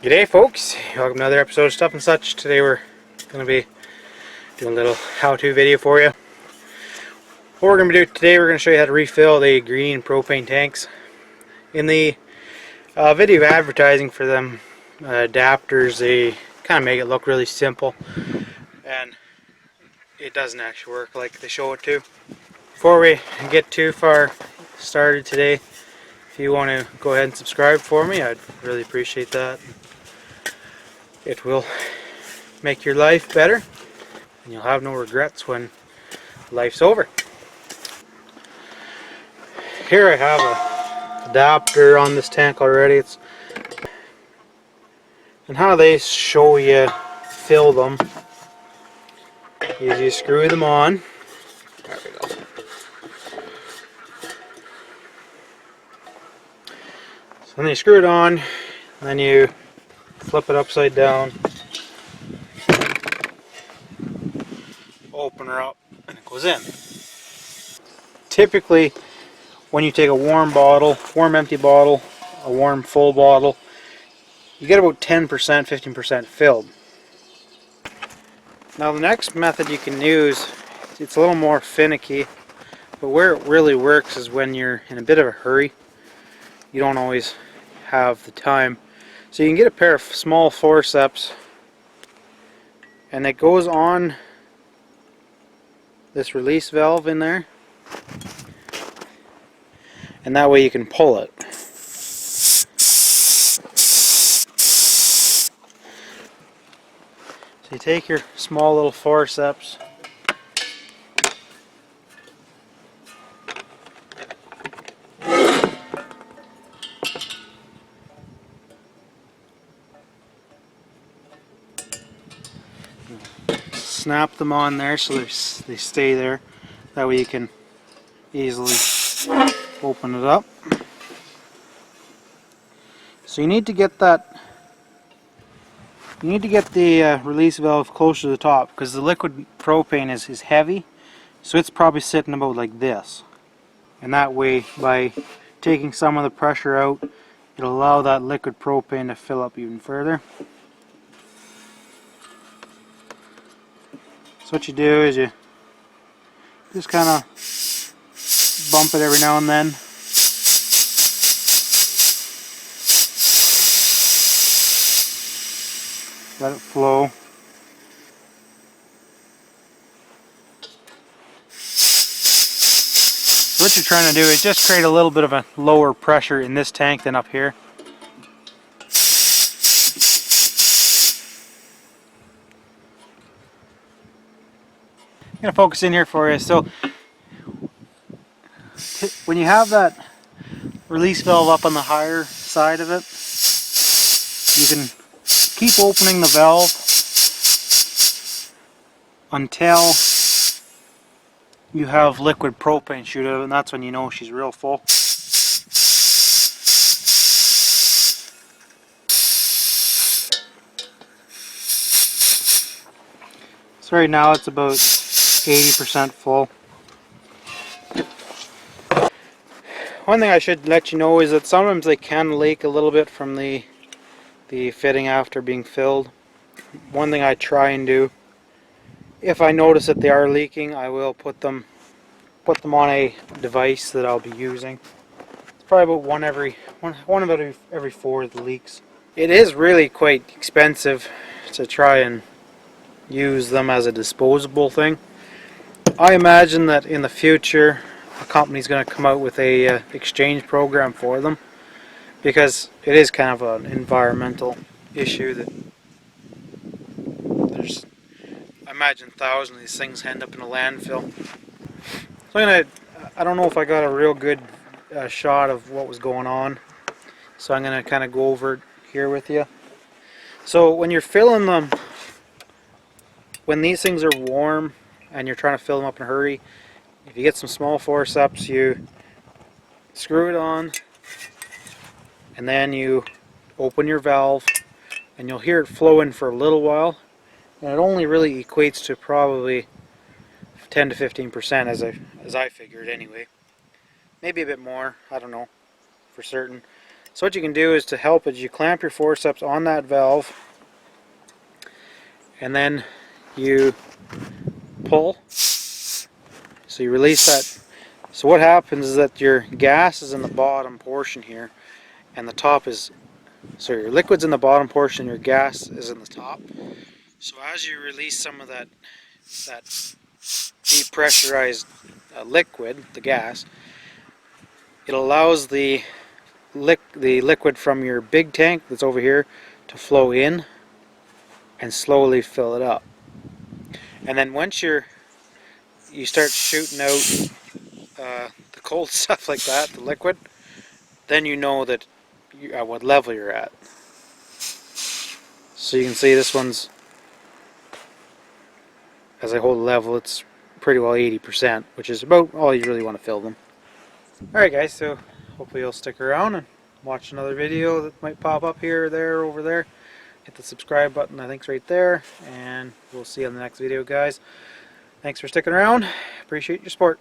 G'day folks, welcome to another episode of Stuff and Such. Today we're going to be doing a little how-to video for you. What we're going to do today, we're going to show you how to refill the green propane tanks. In the video advertising for them adapters, they kind of make it look really simple, and it doesn't actually work like they show it to. Before we get too far started today, if you want to go ahead and subscribe for me, I'd really appreciate that. It will make your life better, and you'll have no regrets when life's over. Here I have a adapter on this tank already. And how they show you fill them is you screw them on. There we go. So then you screw it on, and then you flip it upside down, open her up, and it goes in. Typically, when you take a warm empty bottle, a warm full bottle, you get about 10%, 15% filled. Now the next method you can use, it's a little more finicky, but where it really works is when you're in a bit of a hurry. You don't always have the time. So you can get a pair of small forceps, and it goes on this release valve in there, and that way you can pull it. So you take your small little forceps, snap them on there so they stay there. That way you can easily open it up. So you need to get that. You need to get the release valve closer to the top, because the liquid propane is heavy, so it's probably sitting about like this. And that way, by taking some of the pressure out, it'll allow that liquid propane to fill up even further. So what you do is you just kind of bump it every now and then. Let it flow. So what you're trying to do is just create a little bit of a lower pressure in this tank than up here. I'm going to focus in here for you. So when you have that release valve up on the higher side of it, you can keep opening the valve until you have liquid propane shoot out, and that's when you know she's real full. So right now it's about 80% full. One thing I should let you know is that sometimes they can leak a little bit from the fitting after being filled. One thing I try and do, if I notice that they are leaking, I will put them on a device that I'll be using. It's probably about one about every 4 of the leaks. It is really quite expensive to try and use them as a disposable thing. I imagine that in the future a company's going to come out with a exchange program for them, because it is kind of an environmental issue that there's, I imagine, thousands of these things end up in a landfill. So I don't know if I got a real good shot of what was going on, so I'm going to kind of go over it here with you. So when you're filling them, when these things are warm and you're trying to fill them up in a hurry, if you get some small forceps, you screw it on, and then you open your valve, and you'll hear it flow in for a little while, and it only really equates to probably 10 to 15% as I figured anyway. Maybe a bit more, I don't know for certain. So what you can do is to help is you clamp your forceps on that valve, and then you pull. So you release that. So what happens is that your gas is in the bottom portion here, and the top is, so your liquid's in the bottom portion, your gas is in the top. So as you release some of that depressurized liquid, the gas, it allows the liquid from your big tank that's over here to flow in and slowly fill it up. And then once you start shooting out the cold stuff like that, the liquid, then you know that at what level you're at. So you can see this one's, as I hold the level, it's pretty well 80%, which is about all you really want to fill them. Alright guys, so hopefully you'll stick around and watch another video that might pop up here, there, over there. Hit the subscribe button, I think it's right there, and we'll see you on the next video, guys. Thanks for sticking around. Appreciate your support.